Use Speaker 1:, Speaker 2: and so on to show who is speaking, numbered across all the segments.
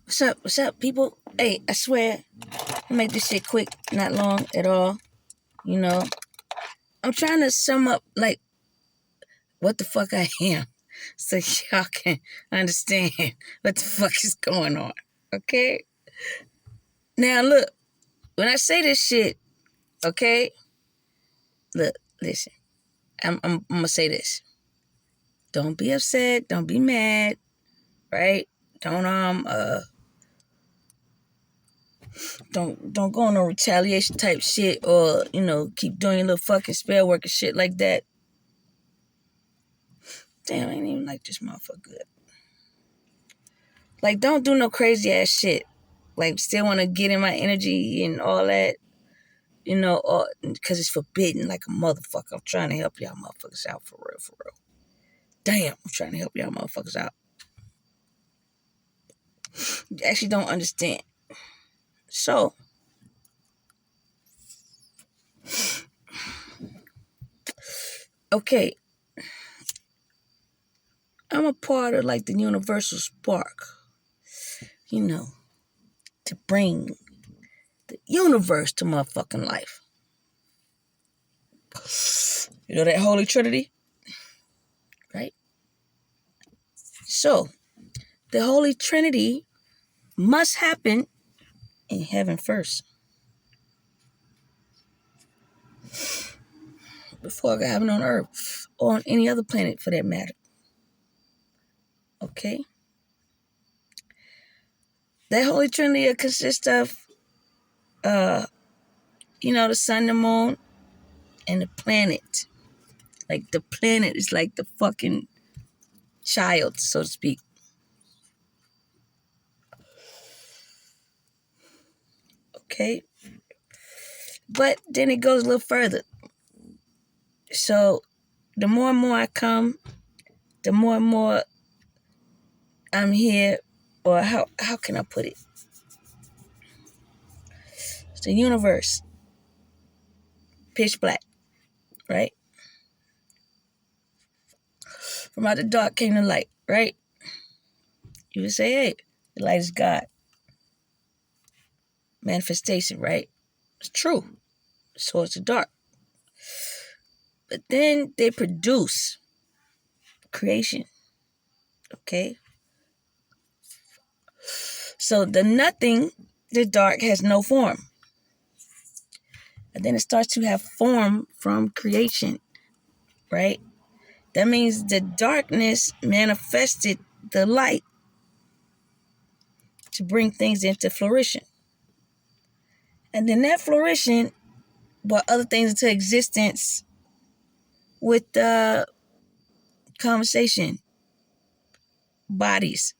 Speaker 1: What's up? What's up, people? Hey, I swear, I'll make this shit quick, not long at all. You know, I'm trying to sum up, like, what the fuck I am so y'all can understand what the fuck is going on, okay? Now, look, when I say this shit, okay? Look, listen, I'm gonna say this. Don't be upset. Don't be mad, right? Don't go on no retaliation type shit or, keep doing your little fucking spell work and shit like that. Damn, I ain't even like this motherfucker good. Like, don't do no crazy ass shit. Like, still want to get in my energy and all that, or because it's forbidden like a motherfucker. I'm trying to help y'all motherfuckers out for real, for real. Damn, I'm trying to help y'all motherfuckers out. You actually don't understand. So, okay, I'm a part of like the universal spark, to bring the universe to motherfucking life. You know that Holy Trinity? Right? So, the Holy Trinity must happen in heaven first. Before it can happen on Earth or on any other planet for that matter. Okay? That Holy Trinity consists of, the sun, the moon, and the planet. Like, the planet is like the fucking child, so to speak. Okay? But then it goes a little further. So, the more and more I come, the more and more I'm here, or how can I put it? It's the universe. Pitch black, right? From out the dark came the light, right? You would say, hey, the light is God. Manifestation, right? It's true. So it's the dark. But then they produce creation, okay? So the nothing, the dark, has no form. And then it starts to have form from creation, right? That means the darkness manifested the light to bring things into flourishing. And then that flourishing brought other things into existence with the conversation, bodies,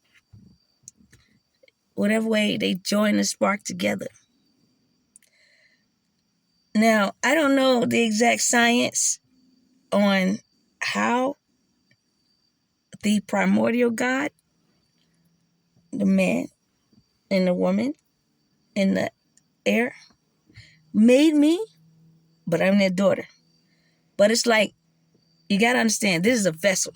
Speaker 1: whatever way they join and spark together. Now, I don't know the exact science on how the primordial God, the man and the woman in the air, made me, but I'm their daughter. But it's like, you got to understand, this is a vessel.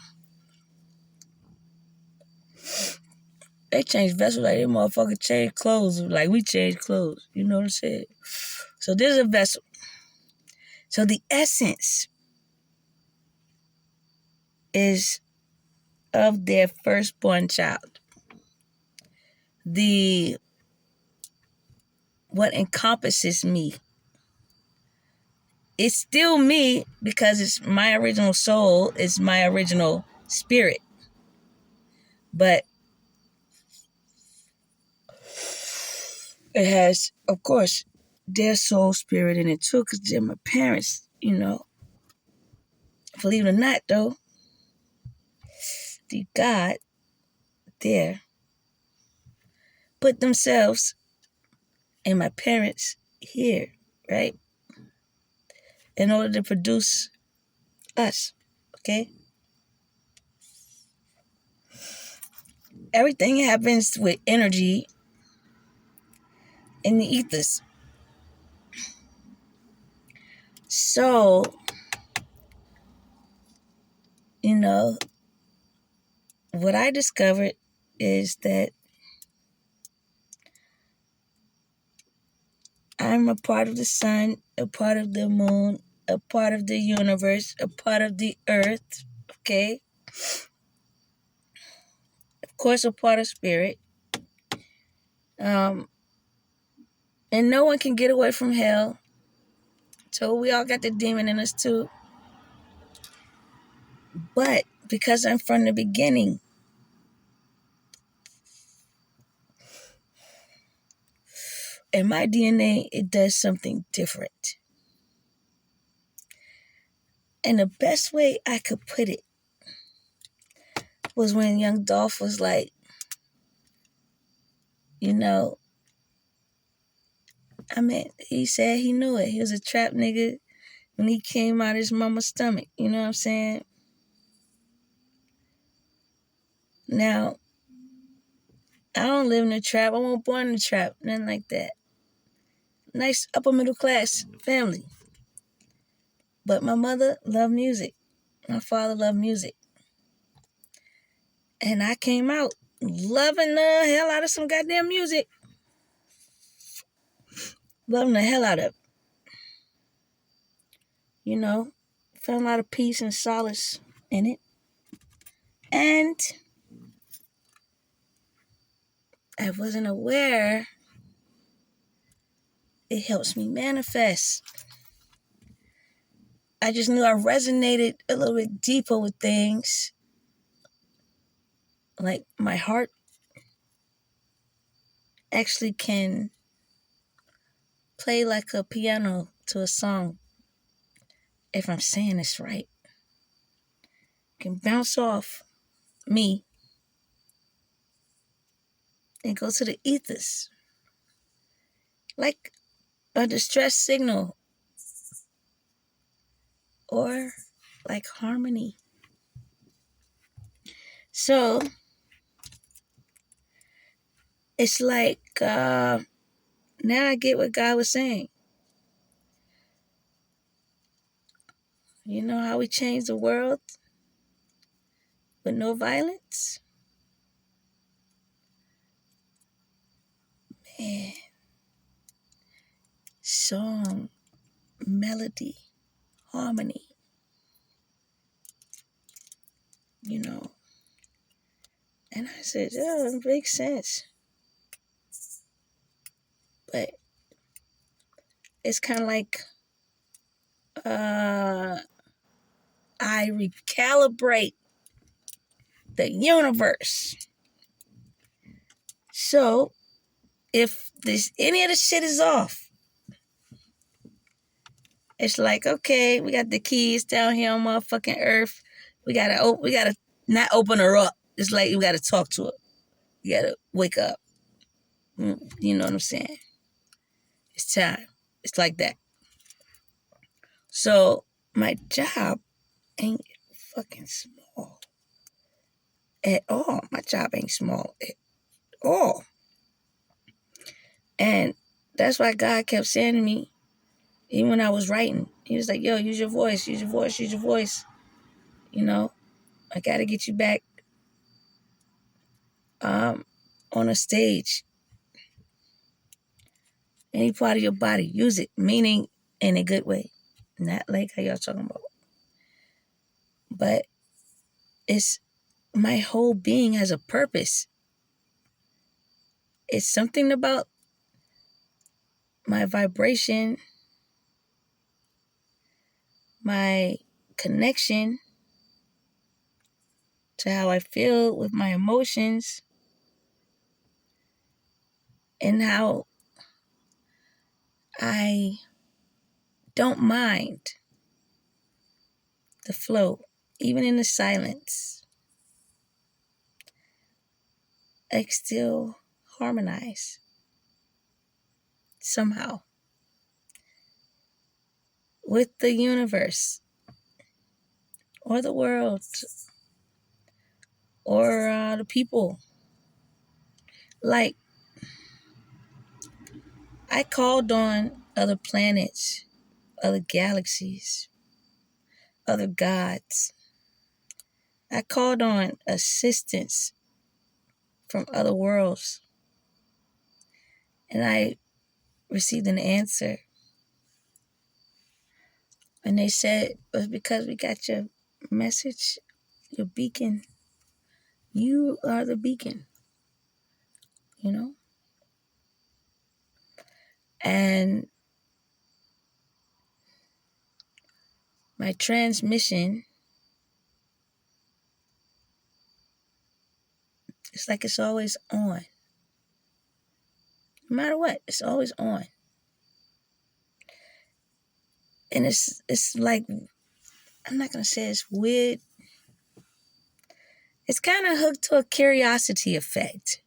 Speaker 1: They change vessels like they motherfucker change clothes like we change clothes. You know what I'm saying? So this is a vessel. So the essence is of their firstborn child. What encompasses me. It's still me because it's my original soul, it's my original spirit. But it has, of course, their soul spirit in it too, because they're my parents, Believe it or not, though, the God there put themselves and my parents here, right? In order to produce us, okay? Everything happens with energy in the ethers. So, what I discovered is that I'm a part of the sun, a part of the moon, a part of the universe, a part of the earth, okay? Of course, a part of spirit. And no one can get away from hell. So we all got the demon in us too. But because I'm from the beginning, in my DNA, it does something different. And the best way I could put it was when young Dolph was like, you know, I mean, he said he knew it. He was a trap nigga when he came out of his mama's stomach. You know what I'm saying? Now, I don't live in a trap. I wasn't born in a trap. Nothing like that. Nice upper middle class family. But my mother loved music. My father loved music. And I came out loving the hell out of some goddamn music. Loving the hell out of it. You know, found a lot of peace and solace in it. And I wasn't aware it helps me manifest. I just knew I resonated a little bit deeper with things. Like my heart actually can play like a piano to a song, if I'm saying this right. Can bounce off me and go to the ethers. Like a distress signal or like harmony. So it's like now I get what God was saying. You know how we change the world with no violence? Man. Song, melody, harmony. You know. And I said, oh, it makes sense. But it's kind of like I recalibrate the universe. So if any of the shit is off, it's like, okay, we got the keys down here on motherfucking earth. We gotta not open her up. It's like we gotta talk to her. You gotta wake up. You know what I'm saying? It's time. It's like that. So my job ain't fucking small at all. My job ain't small at all. And that's why God kept saying to me, even when I was writing, he was like, yo, use your voice, use your voice, use your voice. You know, I got to get you back on a stage. Any part of your body, use it, meaning in a good way. Not like how y'all talking about. But it's my whole being has a purpose. It's something about my vibration, my connection to how I feel with my emotions, and how I don't mind the flow, even in the silence. I still harmonize somehow with the universe or the world or the people. Like, I called on other planets, other galaxies, other gods. I called on assistance from other worlds. And I received an answer. And they said it was because we got your message, your beacon. You are the beacon, you know? And my transmission, it's like it's always on. No matter what, it's always on. And it's like, I'm not going to say it's weird. It's kind of hooked to a curiosity effect.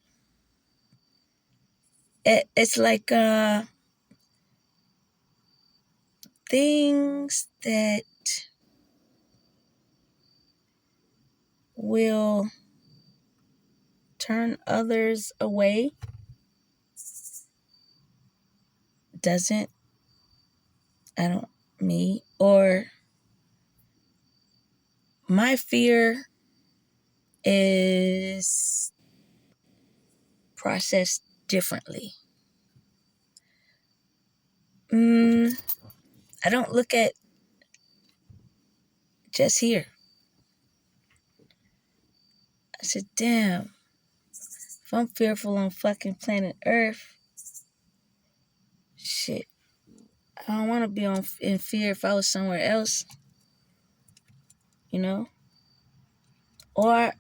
Speaker 1: It's like things that will turn others away doesn't, me, or my fear is processed differently. I don't look at just here. I said, damn, if I'm fearful on fucking planet Earth, shit, I don't want to be in fear if I was somewhere else, you know? Or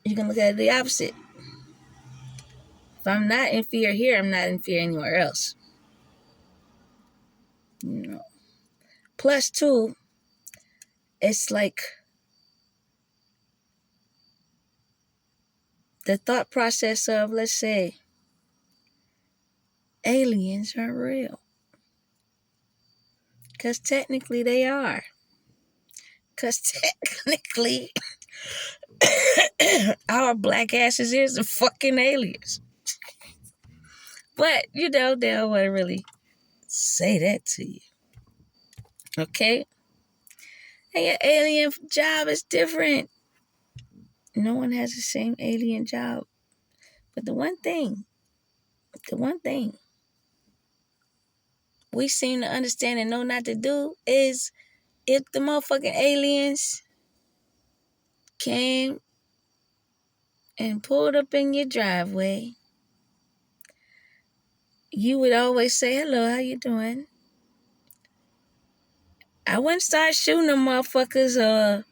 Speaker 1: you can look at it the opposite. If I'm not in fear here, I'm not in fear anywhere else. You know. Plus, too, it's like the thought process of, let's say, aliens aren't real. Because technically they are. Because technically our black asses is the fucking aliens. But, you know, they don't want to really say that to you. Okay? And your alien job is different. No one has the same alien job. But the one thing we seem to understand and know not to do is if the motherfucking aliens came and pulled up in your driveway, you would always say, hello, how you doing? I wouldn't start shooting them motherfuckers or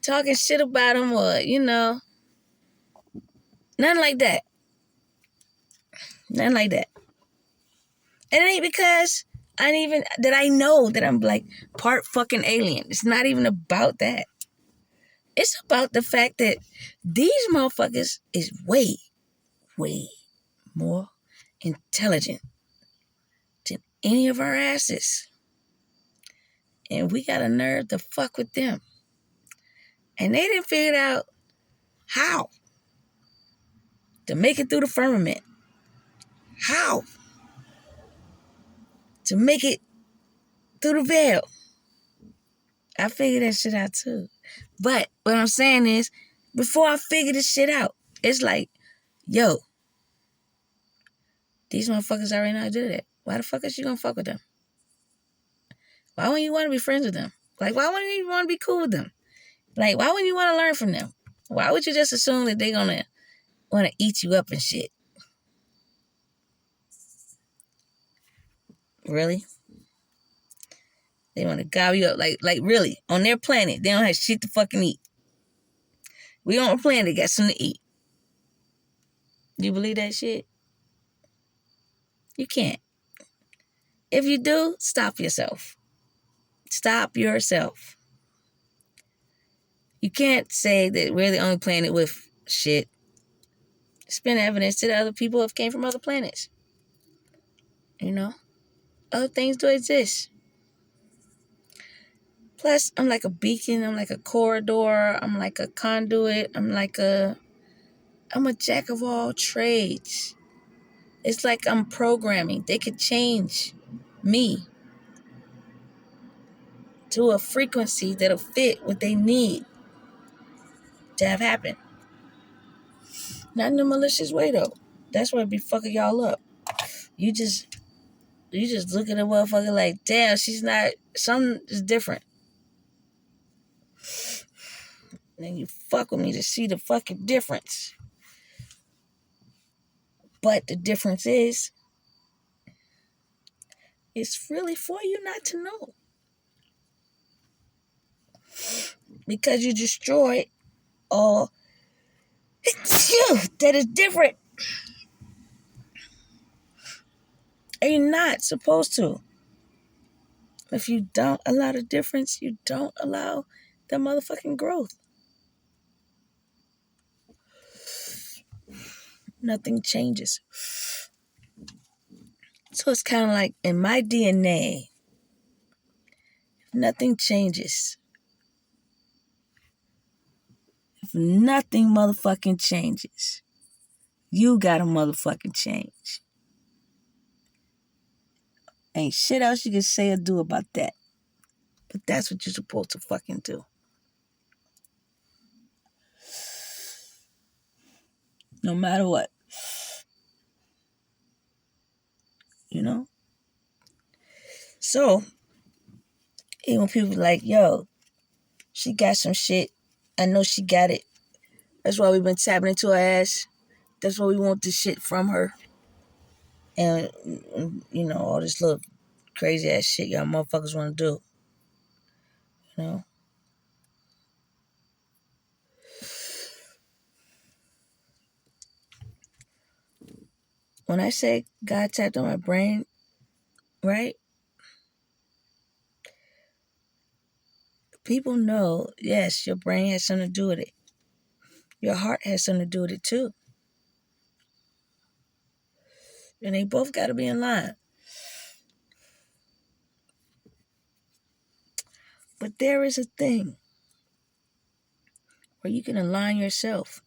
Speaker 1: talking shit about them or, you know, nothing like that. Nothing like that. And it ain't because I know that I'm like part fucking alien. It's not even about that. It's about the fact that these motherfuckers is way, way more intelligent than any of our asses. And we got a nerve to fuck with them. And they didn't figure out how to make it through the firmament. How to make it through the veil. I figured that shit out too. But what I'm saying is, before I figure this shit out, it's like, yo, these motherfuckers already know how to do that. Why the fuck is you gonna fuck with them? Why wouldn't you want to be friends with them? Like, why wouldn't you want to be cool with them? Like, why wouldn't you want to learn from them? Why would you just assume that they're gonna want to eat you up and shit? Really? They want to gobble you up. Like really, on their planet, they don't have shit to fucking eat. We on a planet got something to eat. You believe that shit? You can't. If you do, stop yourself. Stop yourself. You can't say that we're the only planet with shit. It's been evidence that other people have came from other planets. You know? Other things do exist. Plus, I'm like a beacon. I'm like a corridor. I'm like a conduit. I'm a jack of all trades. It's like I'm programming. They could change me to a frequency that'll fit what they need to have happen. Not in a malicious way, though. That's what be fucking y'all up. You just You just look at a motherfucker like, damn, she's not, something is different. And then you fuck with me to see the fucking difference. But the difference is, it's really for you not to know. Because you destroyed all that is different. And you're not supposed to. If you don't allow the difference, you don't allow the motherfucking growth. Nothing changes. So it's kind of like in my DNA, nothing changes. If nothing motherfucking changes, you gotta motherfucking change. Ain't shit else you can say or do about that. But that's what you're supposed to fucking do. No matter what. You know? So, even when people like, yo, she got some shit. I know she got it. That's why we've been tapping into her ass. That's why we want this shit from her. And, you know, all this little crazy ass shit y'all motherfuckers want to do. You know? When I say God tapped on my brain, right? People know, yes, your brain has something to do with it. Your heart has something to do with it too. And they both got to be in line. But there is a thing where you can align yourself.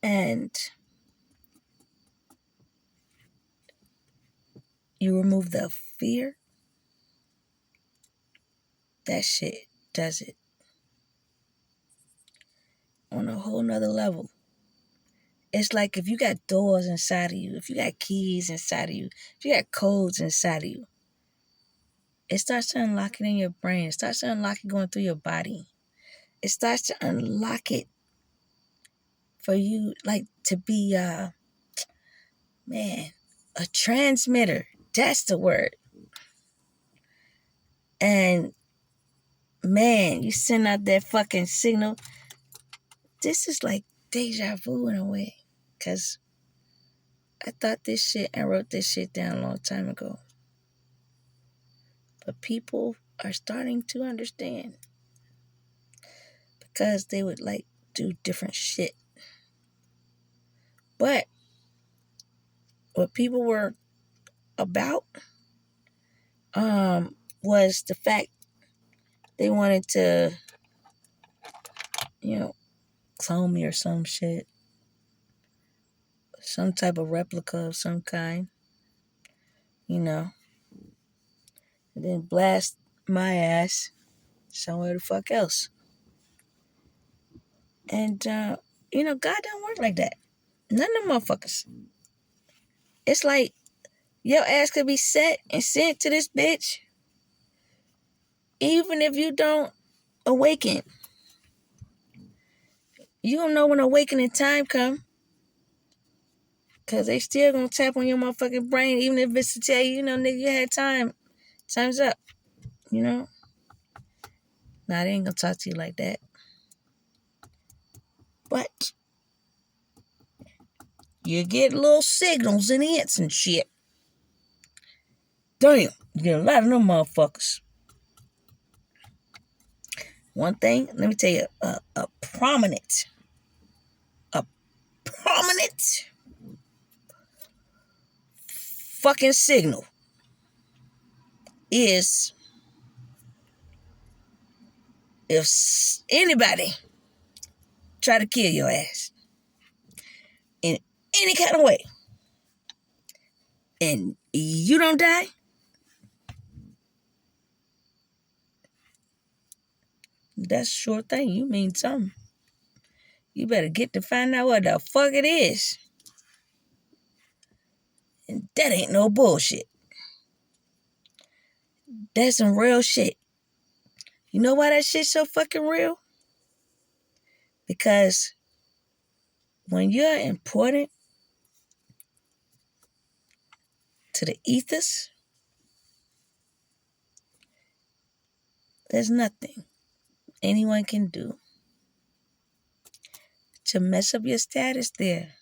Speaker 1: And you remove the fear. That shit does it. On a whole nother level. It's like if you got doors inside of you, if you got keys inside of you, if you got codes inside of you, it starts to unlock it in your brain. It starts to unlock it going through your body. It starts to unlock it for you, like, to be, a transmitter. That's the word. And, man, you send out that fucking signal. This is like deja vu in a way. Because I thought this shit and wrote this shit down a long time ago. But people are starting to understand. Because they would, like, do different shit. But what people were about was the fact they wanted to, clone me or some shit. Some type of replica of some kind. And then blast my ass somewhere the fuck else. And, God don't work like that. None of them motherfuckers. It's like your ass could be set and sent to this bitch even if you don't awaken. You don't know when awakening time come. Because they still gonna tap on your motherfucking brain even if it's to tell you, nigga, you had time. Time's up. Nah, they ain't gonna talk to you like that. But you get little signals and hints and shit. Damn, you get a lot of them motherfuckers. One thing, let me tell you, a prominent fucking signal is if anybody try to kill your ass in any kind of way and you don't die, that's a sure thing. You mean something. You better get to find out what the fuck it is. And that ain't no bullshit. That's some real shit. You know why that shit's so fucking real? Because when you're important to the ethers, there's nothing anyone can do to mess up your status there,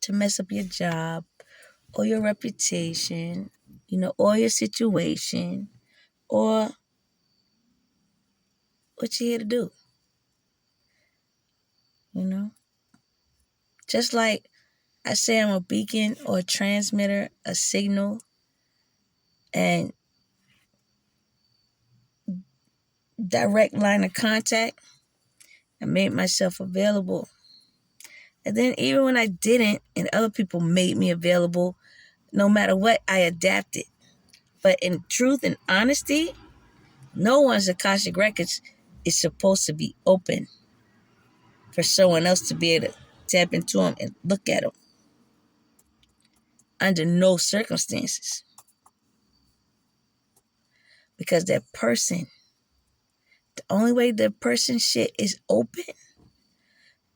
Speaker 1: to mess up your job or your reputation, or your situation, or what you're here to do, Just like I say I'm a beacon or a transmitter, a signal, and direct line of contact, I made myself available. And then even when I didn't and other people made me available, no matter what, I adapted. But in truth and honesty, no one's Akashic Records is supposed to be open for someone else to be able to tap into them and look at them under no circumstances. Because that person, the only way that person shit is open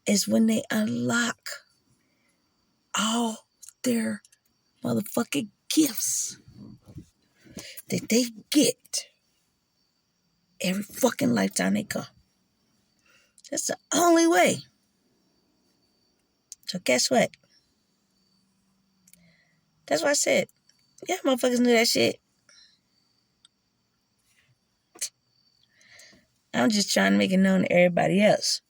Speaker 1: is when they unlock all their motherfucking gifts that they get every fucking lifetime they come. That's the only way. So guess what? That's why I said, yeah, motherfuckers knew that shit. I'm just trying to make it known to everybody else.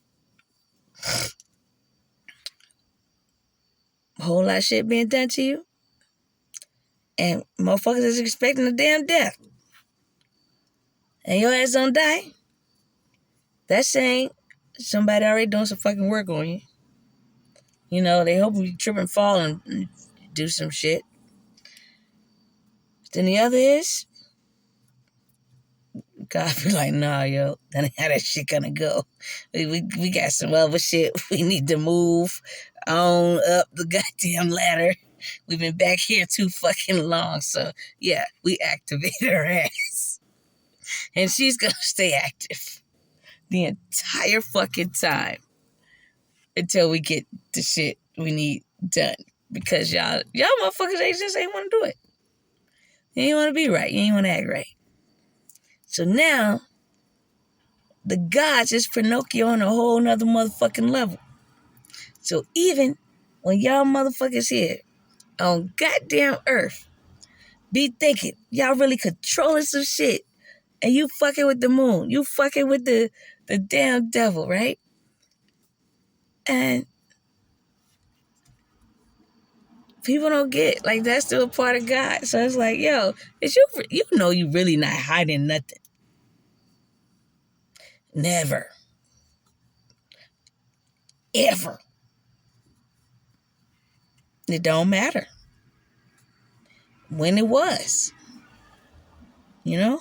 Speaker 1: A whole lot of shit being done to you. And motherfuckers is expecting a damn death. And your ass don't die. That's saying somebody already doing some fucking work on you. They hope you trip and fall and do some shit. Then the other is, God be like, nah, yo, that ain't how that shit gonna go. We got some other shit we need to move on up the goddamn ladder. We've been back here too fucking long. So, yeah, we activated her ass. And she's gonna stay active the entire fucking time until we get the shit we need done. Because y'all motherfuckers ain't want to do it. You ain't want to be right. You ain't want to act right. So now, the gods is Pinocchio on a whole nother motherfucking level. So even when y'all motherfuckers here on goddamn earth be thinking y'all really controlling some shit and you fucking with the moon, you fucking with the damn devil, right? And people don't get, like, that's still a part of God. So it's like, yo, is you you really not hiding nothing. Never. Ever. It don't matter when it was. And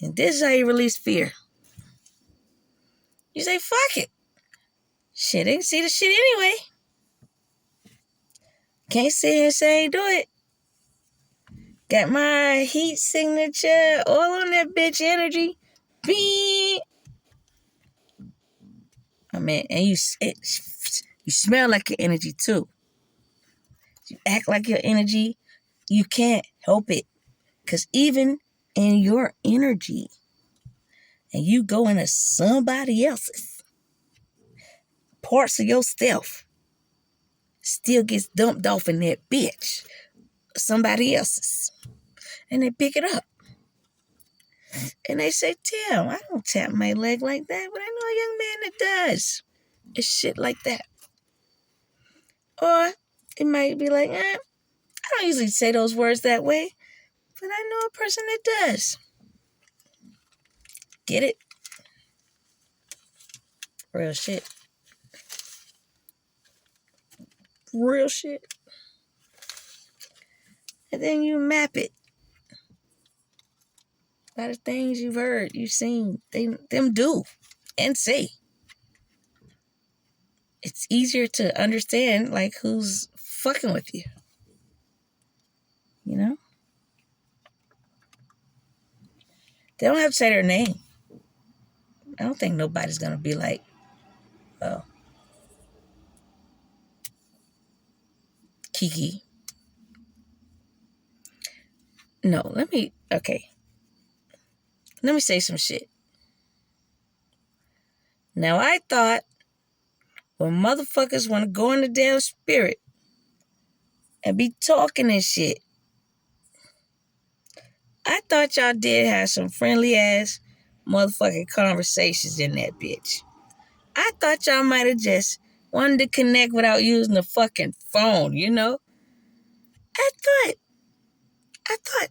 Speaker 1: this is how you release fear. You say, fuck it. Shit, they can see the shit anyway. Can't sit here and say ain't do it. Got my heat signature all on that bitch energy. Beep. I mean, and you smell like your energy too. You act like your energy. You can't help it. Because even in your energy, and you go into somebody else's, parts of yourself still gets dumped off in that bitch. Somebody else's. And they pick it up. And they say, Tim, I don't tap my leg like that, but I know a young man that does. It's shit like that. Or it might be like, I don't usually say those words that way, but I know a person that does. Get it? Real shit. Real shit. And then you map it by the things you've heard, you've seen, them do and say. it's easier to understand, like, who's fucking with you. You know? They don't have to say their name. I don't think nobody's going to be like, oh, Kiki. No, let me say some shit. Now, I thought when motherfuckers want to go in the damn spirit and be talking and shit, I thought y'all did have some friendly ass motherfucking conversations in that bitch. I thought y'all might have just wanted to connect without using the fucking phone, you know? I thought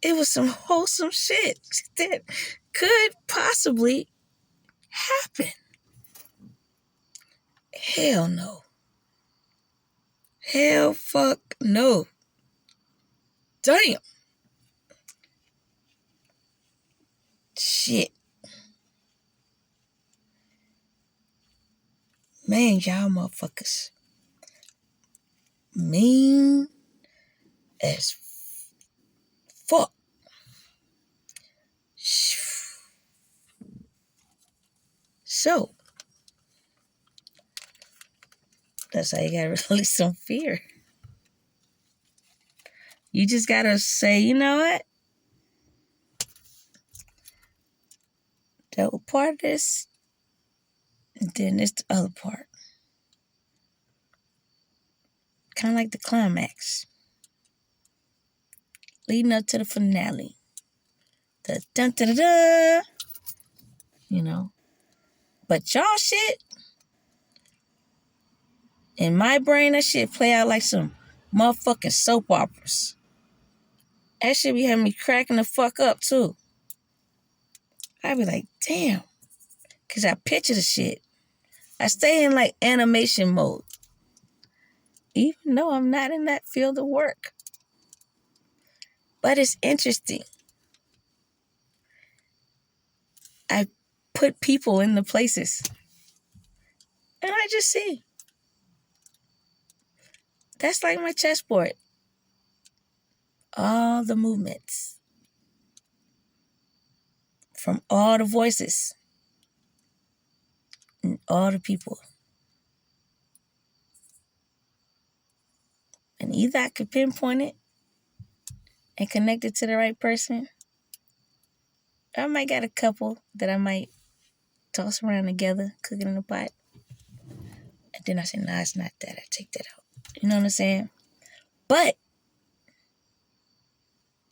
Speaker 1: it was some wholesome shit that could possibly happen. Hell no. Hell fuck no. Damn. Shit. Man, y'all motherfuckers mean as fuck. So, that's how you gotta release some fear. You just gotta say, you know what? That was part of this, and then it's the other part. Kind of like the climax. Leading up to the finale. The dun-dun-dun-dun. You know? But y'all shit, in my brain, that shit play out like some motherfucking soap operas. That shit be having me cracking the fuck up, too. I be like, damn. Because I picture the shit. I stay in, like, animation mode. Even though I'm not in that field of work. But it's interesting. I put people in the places. And I just see. That's like my chessboard. All the movements. From all the voices. And all the people. And either I could pinpoint it and connect it to the right person. I might got a couple that I might toss around together, cook it in a pot. And then I say, nah, it's not that. I take that out. You know what I'm saying? But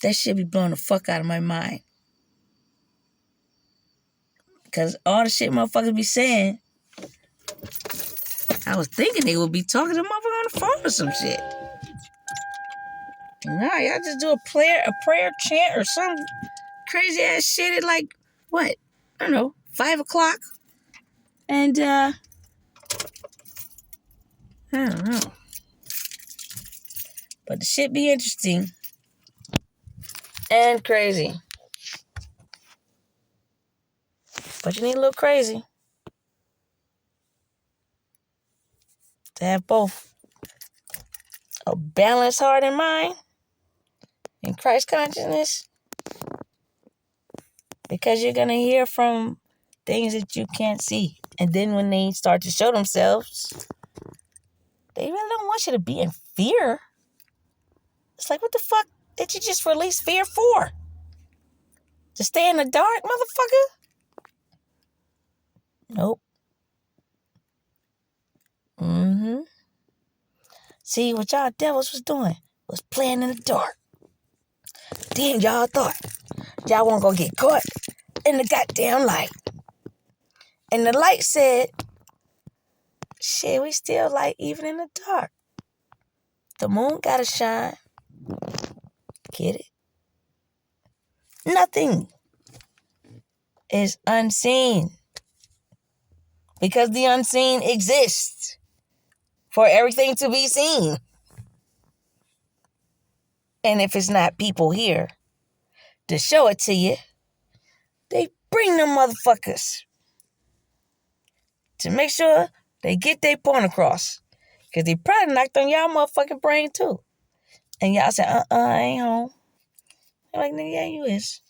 Speaker 1: that shit be blowing the fuck out of my mind. Because all the shit motherfuckers be saying, I was thinking they would be talking to motherfucker on the phone or some shit. Nah, y'all just do a prayer chant or some crazy ass shit at like, what? I don't know, 5 o'clock. And, I don't know. But the shit be interesting. And crazy. But you need a little crazy to have both a balanced heart and mind and Christ consciousness. Because you're going to hear from things that you can't see. And then when they start to show themselves, they really don't want you to be in fear. It's like, what the fuck did you just release fear for? To stay in the dark, motherfucker? Nope. See, what y'all devils was doing was playing in the dark. Then y'all thought y'all weren't gonna get caught in the goddamn light. And the light said, shit, we still light even in the dark. The moon gotta shine. Get it? Nothing is unseen. Because the unseen exists for everything to be seen. And if it's not people here to show it to you, they bring them motherfuckers to make sure they get their point across. Because they probably knocked on y'all motherfucking brain too. And y'all said, I ain't home. They're like, nigga, yeah, you is.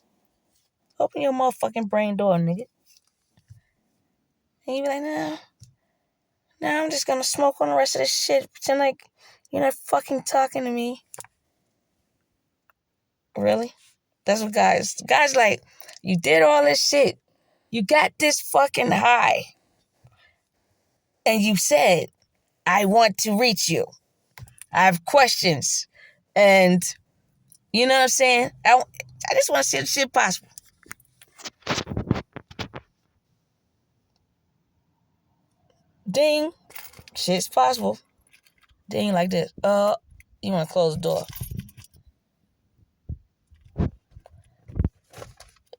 Speaker 1: Open your motherfucking brain door, nigga. And you be like, nah, I'm just gonna smoke on the rest of this shit. Pretend like you're not fucking talking to me. Really? That's what guys like, you did all this shit. You got this fucking high. And you said, I want to reach you. I have questions. And you know what I'm saying? I just want to see if shit possible. Ding. Shit's possible. Ding like this. You want to close the door.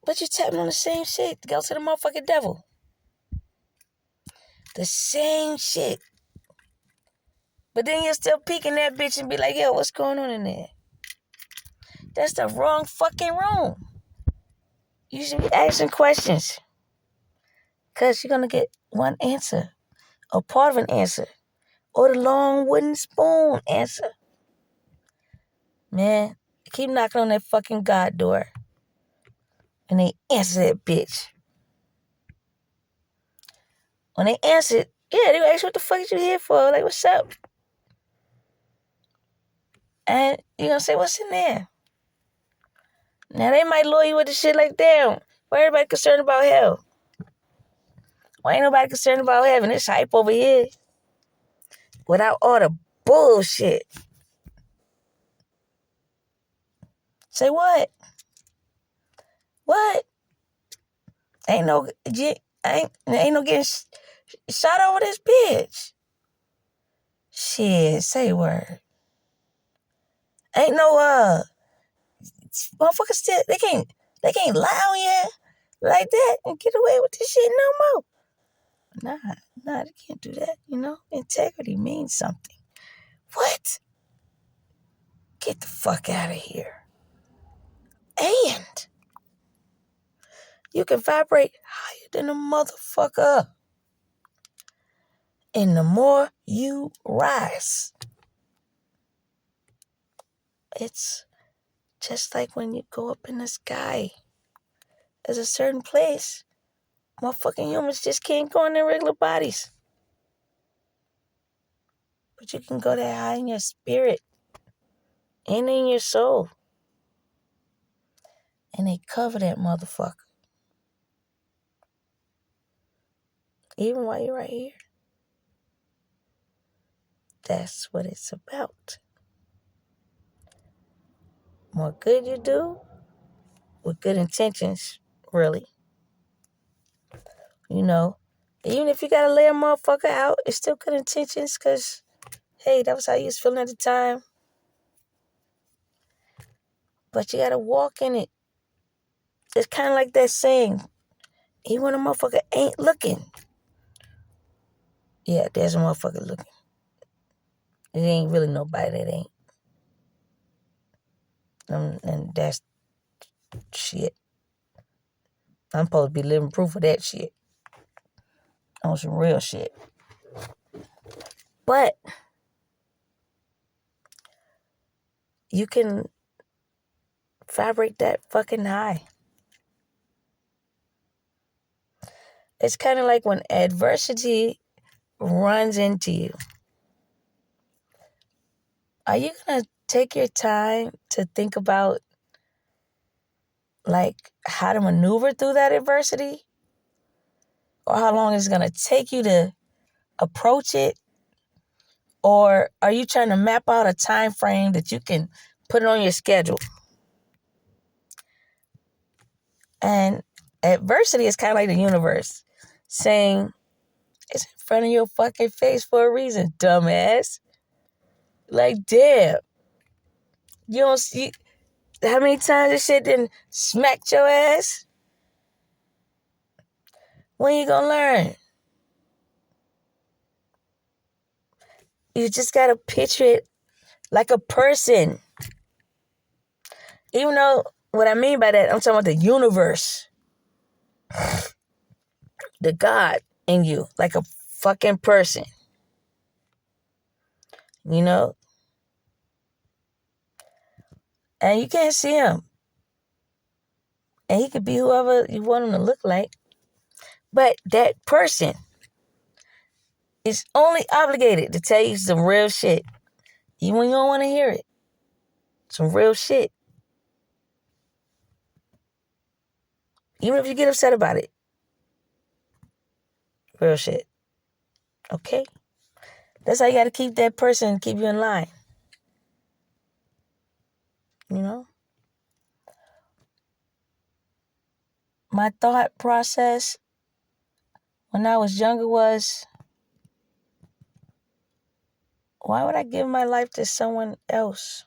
Speaker 1: But you're tapping on the same shit to go to the motherfucking devil. The same shit. But then you're still peeking that bitch and be like, yo, what's going on in there? That's the wrong fucking room. You should be asking questions. Because you're going to get one answer. Or part of an answer. Or the long wooden spoon answer. Man, keep knocking on that fucking God door. And they answer that bitch. When they answered, yeah, they would ask, what the fuck you here for? Like, what's up? And you're going to say, what's in there? Now, they might lure you with the shit like, damn, why everybody concerned about hell? Why ain't nobody concerned about heaven? It's hype over here. Without all the bullshit. Say what? What? Ain't no getting shot over this bitch. Shit, say word. Ain't no motherfuckers still they can't lie on you like that and get away with this shit no more. Nah, they can't do that, you know? Integrity means something. What? Get the fuck out of here. And you can vibrate higher than a motherfucker. And the more you rise, it's just like when you go up in the sky. There's a certain place motherfucking humans just can't go in their regular bodies. But you can go that high in your spirit and in your soul. And they cover that motherfucker. Even while you're right here. That's what it's about. More good you do, with good intentions, really. You know, even if you gotta lay a motherfucker out, it's still good intentions, because, hey, that was how you was feeling at the time. But you gotta walk in it. It's kind of like that saying, even when a motherfucker ain't looking. Yeah, there's a motherfucker looking. It ain't really nobody that ain't. And that's shit. I'm supposed to be living proof of that shit. On some real shit. But you can vibrate that fucking high. It's kind of like when adversity runs into you. Are you going to take your time to think about, like, how to maneuver through that adversity? Or how long it's going to take you to approach it? Or are you trying to map out a time frame that you can put it on your schedule? And adversity is kind of like the universe saying, it's in front of your fucking face for a reason, dumbass. Like, damn. You don't see how many times this shit done smacked your ass? When you gonna learn? You just gotta picture it like a person. Even though, what I mean by that, I'm talking about the universe. The God in you. Like a fucking person. You know? And you can't see him. And he could be whoever you want him to look like. But that person is only obligated to tell you some real shit. Even when you don't want to hear it. Some real shit. Even if you get upset about it. Real shit. Okay? That's how you got to keep that person, keep you in line. You know? My thought process when I was younger was, why would I give my life to someone else?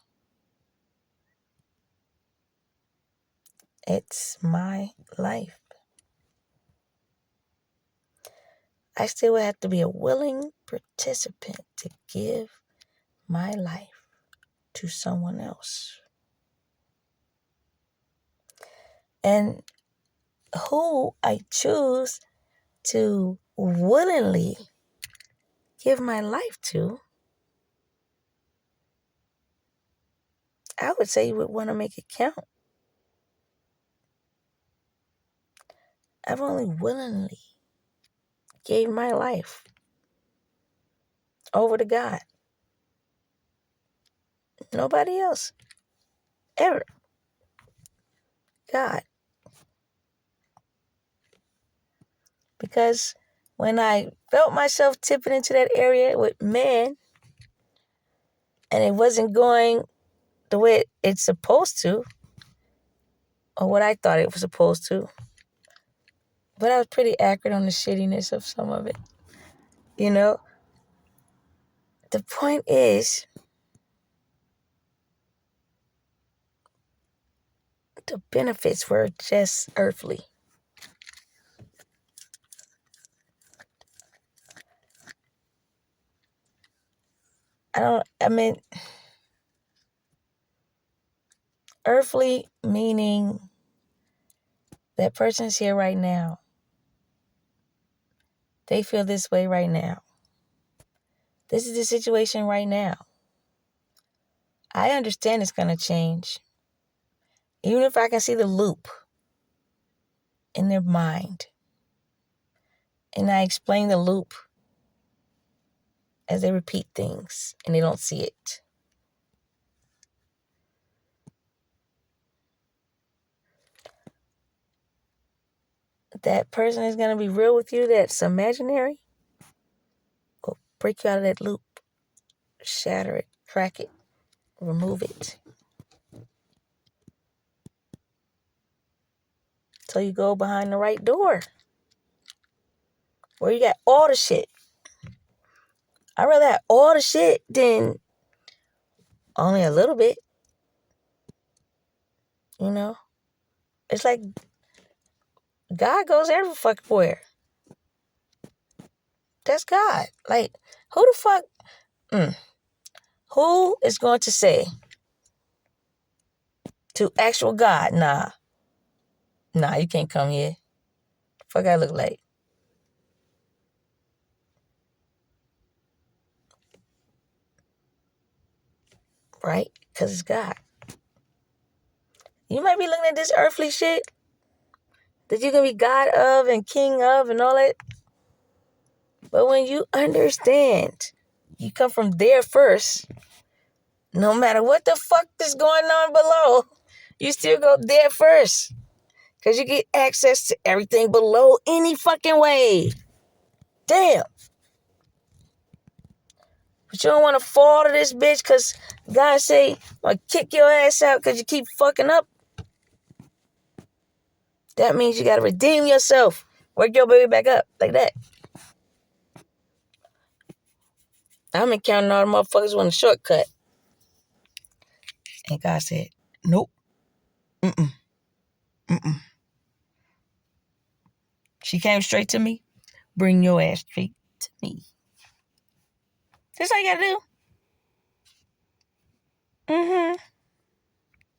Speaker 1: It's my life. I still would have to be a willing participant to give my life to someone else. And who I choose to willingly give my life to, I would say you would want to make it count. I've only willingly gave my life over to God. Nobody else. Ever. God. Because when I felt myself tipping into that area with man, and it wasn't going the way it's supposed to, or what I thought it was supposed to, but I was pretty accurate on the shittiness of some of it. You know? The point is, the benefits were just earthly. Earthly meaning that person's here right now. They feel this way right now. This is the situation right now. I understand it's going to change. Even if I can see the loop in their mind. And I explain the loop as they repeat things and they don't see it. That person is going to be real with you that's imaginary. Will break you out of that loop. Shatter it. Crack it. Remove it. So you go behind the right door. Where you got all the shit. I'd rather have all the shit than only a little bit. You know? It's like God goes every fucking where. That's God. Like, who the fuck? Who is going to say to actual God, nah, you can't come here. Fuck I look like. Right? Because it's God. You might be looking at this earthly shit that you're going to be God of and King of and all that. But when you understand, you come from there first, no matter what the fuck is going on below, you still go there first. Because you get access to everything below any fucking way. Damn. But you don't want to fall to this bitch because God say, I'll kick your ass out because you keep fucking up. That means you got to redeem yourself. Work your baby back up like that. I'm encountering all the motherfuckers want a shortcut. And God said, nope. Mm-mm. She came straight to me. Bring your ass straight to me. That's all you got to do.